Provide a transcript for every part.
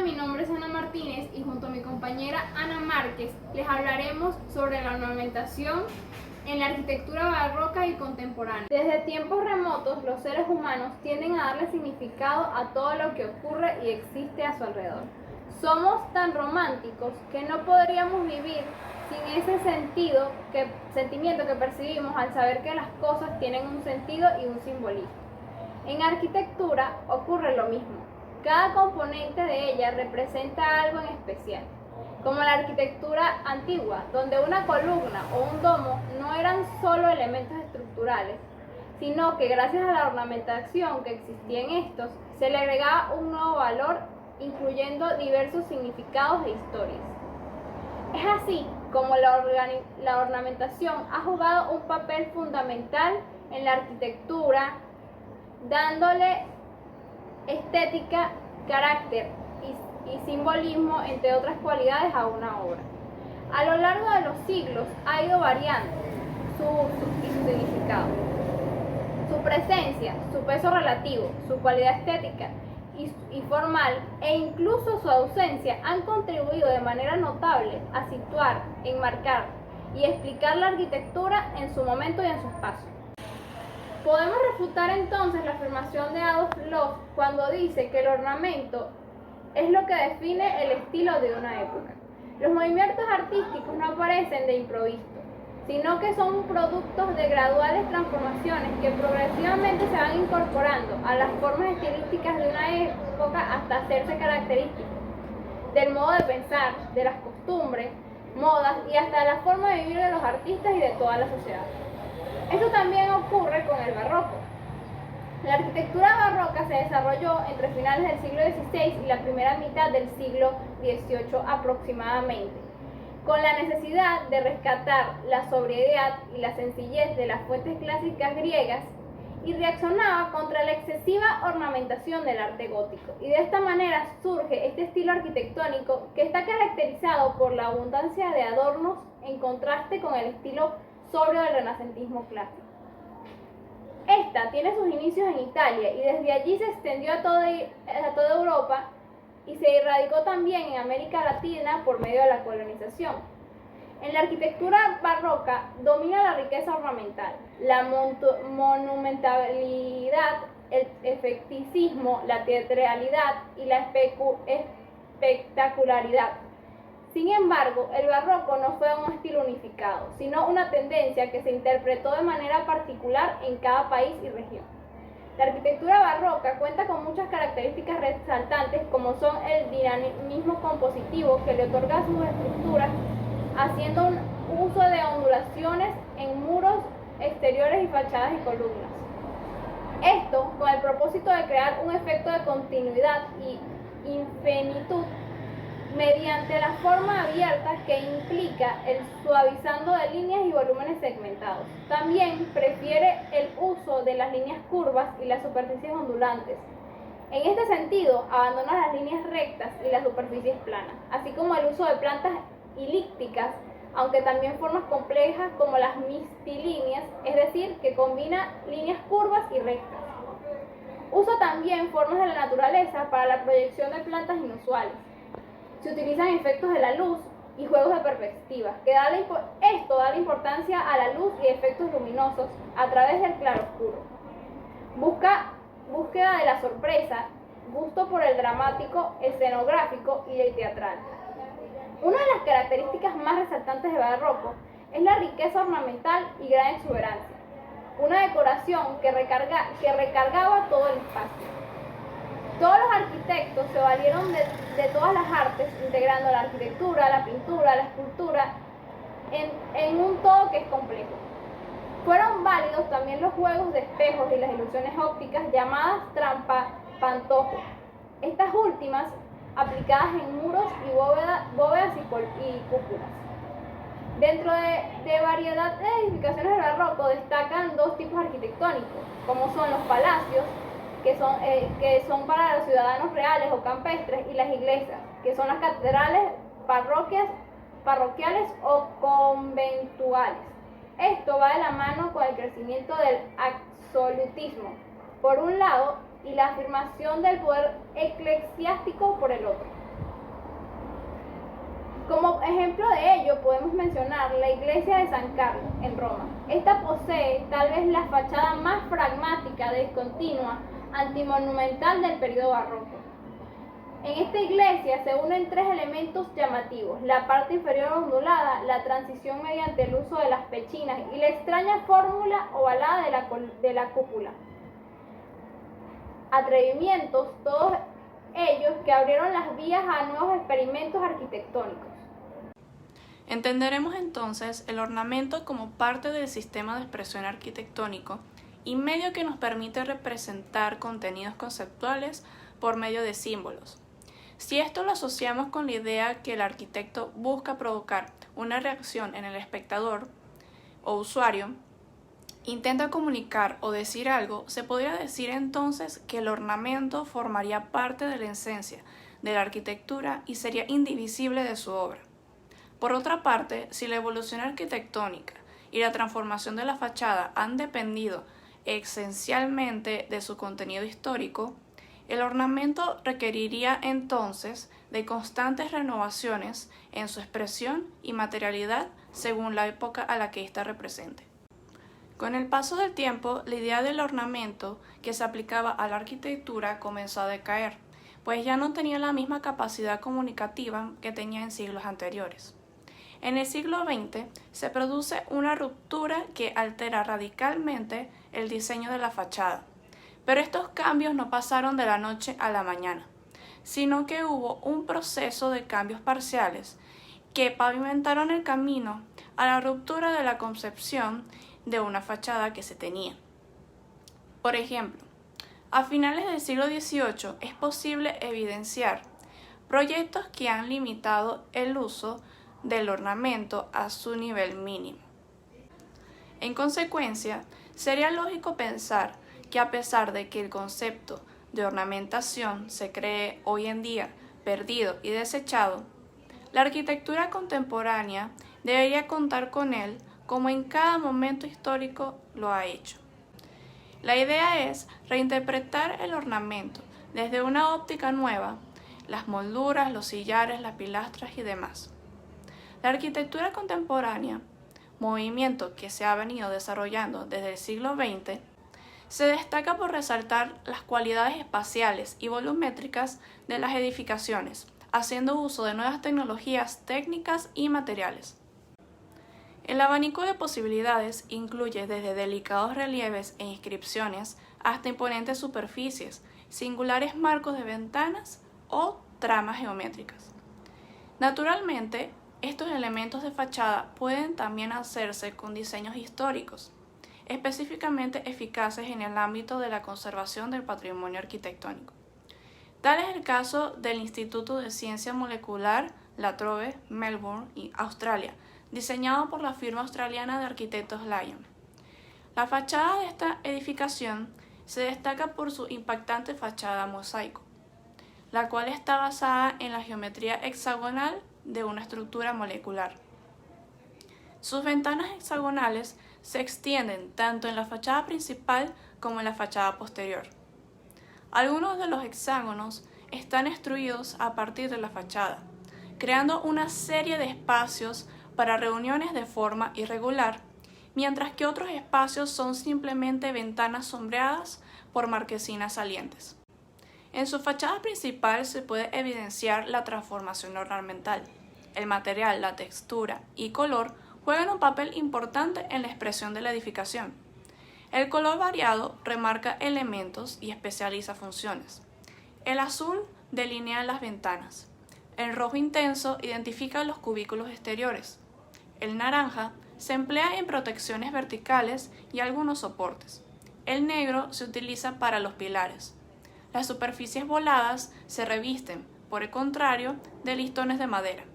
mi nombre es Ana Martínez y junto a mi compañera Ana Márquez les hablaremos sobre la ornamentación en la arquitectura barroca y contemporánea. Desde tiempos remotos, los seres humanos tienden a darle significado a todo lo que ocurre y existe a su alrededor. Somos tan románticos que no podríamos vivir sin ese sentimiento que percibimos al saber que las cosas tienen un sentido y un simbolismo. En arquitectura ocurre lo mismo. Cada componente de ella representa algo en especial, como la arquitectura antigua, donde una columna o un domo no eran solo elementos estructurales, sino que gracias a la ornamentación que existía en estos, se le agregaba un nuevo valor, incluyendo diversos significados e historias. Es así como la ornamentación ha jugado un papel fundamental en la arquitectura, dándole estética, carácter y simbolismo, entre otras cualidades, a una obra. A lo largo de los siglos ha ido variando su uso y su significado, su presencia, su peso relativo, su cualidad estética y formal e incluso su ausencia han contribuido de manera notable a situar, enmarcar y explicar la arquitectura en su momento y en su espacio. Podemos refutar entonces la afirmación de Adolf Loos cuando dice que el ornamento es lo que define el estilo de una época. Los movimientos artísticos no aparecen de improviso, sino que son productos de graduales transformaciones que progresivamente se van incorporando a las formas estilísticas de una época hasta hacerse característicos del modo de pensar, de las costumbres, modas y hasta la forma de vivir de los artistas y de toda la sociedad. Esto también ocurre con el barroco. La arquitectura barroca se desarrolló entre finales del siglo XVI y la primera mitad del siglo XVIII aproximadamente, con la necesidad de rescatar la sobriedad y la sencillez de las fuentes clásicas griegas, y reaccionaba contra la excesiva ornamentación del arte gótico. Y de esta manera surge este estilo arquitectónico que está caracterizado por la abundancia de adornos en contraste con el estilo sobrio del renacentismo clásico. Esta tiene sus inicios en Italia y desde allí se extendió a toda Europa y se radicó también en América Latina por medio de la colonización. En la arquitectura barroca domina la riqueza ornamental, la monumentalidad, el efecticismo, la teatralidad y la espectacularidad. Sin embargo, el barroco no fue un estilo unificado, sino una tendencia que se interpretó de manera particular en cada país y región. La arquitectura barroca cuenta con muchas características resaltantes, como son el dinamismo compositivo que le otorga a sus estructuras, haciendo un uso de ondulaciones en muros exteriores y fachadas y columnas. Esto con el propósito de crear un efecto de continuidad y infinitud mediante la forma abierta que implica el suavizando de líneas y volúmenes segmentados. También prefiere el uso de las líneas curvas y las superficies ondulantes. En este sentido, abandona las líneas rectas y las superficies planas, así como el uso de plantas elípticas, aunque también formas complejas como las mistilíneas, es decir, que combina líneas curvas y rectas. Usa también formas de la naturaleza para la proyección de plantas inusuales. Se utilizan efectos de la luz y juegos de perspectiva, esto da la importancia a la luz y efectos luminosos a través del claroscuro. Búsqueda de la sorpresa, gusto por el dramático, escenográfico y el teatral. Una de las características más resaltantes del barroco es la riqueza ornamental y gran exuberancia, una decoración que recargaba todo el espacio. Todos los arquitectos se valieron de todas las artes, integrando la arquitectura, la pintura, la escultura, en un todo que es complejo. Fueron válidos también los juegos de espejos y las ilusiones ópticas llamadas trampa-pantojo, estas últimas aplicadas en muros y bóvedas y cúpulas. Dentro de variedad de edificaciones del barroco destacan dos tipos arquitectónicos, como son los palacios, que son para los ciudadanos reales o campestres, y las iglesias, que son las catedrales, parroquiales o conventuales. Esto va de la mano con el crecimiento del absolutismo, por un lado, y la afirmación del poder eclesiástico por el otro. Como ejemplo de ello podemos mencionar la iglesia de San Carlo en Roma. Esta posee tal vez la fachada más pragmática, discontinua, antimonumental del periodo barroco. En esta iglesia se unen tres elementos llamativos: la parte inferior ondulada, la transición mediante el uso de las pechinas y la extraña fórmula ovalada de la cúpula. Atrevimientos, todos ellos que abrieron las vías a nuevos experimentos arquitectónicos. Entenderemos entonces el ornamento como parte del sistema de expresión arquitectónico y medio que nos permite representar contenidos conceptuales por medio de símbolos. Si esto lo asociamos con la idea que el arquitecto busca provocar una reacción en el espectador o usuario, intenta comunicar o decir algo, se podría decir entonces que el ornamento formaría parte de la esencia de la arquitectura y sería indivisible de su obra. Por otra parte, si la evolución arquitectónica y la transformación de la fachada han dependido esencialmente de su contenido histórico, el ornamento requeriría entonces de constantes renovaciones en su expresión y materialidad según la época a la que ésta represente. Con el paso del tiempo, la idea del ornamento que se aplicaba a la arquitectura comenzó a decaer, pues ya no tenía la misma capacidad comunicativa que tenía en siglos anteriores. En el siglo XX se produce una ruptura que altera radicalmente el diseño de la fachada. Pero estos cambios no pasaron de la noche a la mañana, sino que hubo un proceso de cambios parciales que pavimentaron el camino a la ruptura de la concepción de una fachada que se tenía. Por ejemplo, a finales del siglo XVIII es posible evidenciar proyectos que han limitado el uso del ornamento a su nivel mínimo. En consecuencia, sería lógico pensar que a pesar de que el concepto de ornamentación se cree hoy en día perdido y desechado, la arquitectura contemporánea debería contar con él como en cada momento histórico lo ha hecho. La idea es reinterpretar el ornamento desde una óptica nueva, las molduras, los sillares, las pilastras y demás. La arquitectura contemporánea, movimiento que se ha venido desarrollando desde el siglo XX, se destaca por resaltar las cualidades espaciales y volumétricas de las edificaciones, haciendo uso de nuevas tecnologías técnicas y materiales. El abanico de posibilidades incluye desde delicados relieves e inscripciones hasta imponentes superficies, singulares marcos de ventanas o tramas geométricas. Naturalmente, estos elementos de fachada pueden también hacerse con diseños históricos, específicamente eficaces en el ámbito de la conservación del patrimonio arquitectónico. Tal es el caso del Instituto de Ciencia Molecular La Trobe, Melbourne, Australia, diseñado por la firma australiana de arquitectos Lyon. La fachada de esta edificación se destaca por su impactante fachada mosaico, la cual está basada en la geometría hexagonal de una estructura molecular. Sus ventanas hexagonales se extienden tanto en la fachada principal como en la fachada posterior. Algunos de los hexágonos están extruidos a partir de la fachada, creando una serie de espacios para reuniones de forma irregular, mientras que otros espacios son simplemente ventanas sombreadas por marquesinas salientes. En su fachada principal se puede evidenciar la transformación ornamental. El material, la textura y color juegan un papel importante en la expresión de la edificación. El color variado remarca elementos y especializa funciones. El azul delinea las ventanas. El rojo intenso identifica los cubículos exteriores. El naranja se emplea en protecciones verticales y algunos soportes. El negro se utiliza para los pilares. Las superficies voladas se revisten, por el contrario, de listones de madera.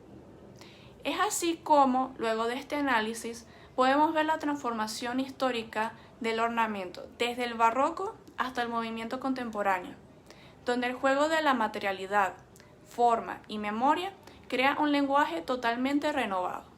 Es así como, luego de este análisis, podemos ver la transformación histórica del ornamento, desde el barroco hasta el movimiento contemporáneo, donde el juego de la materialidad, forma y memoria crea un lenguaje totalmente renovado.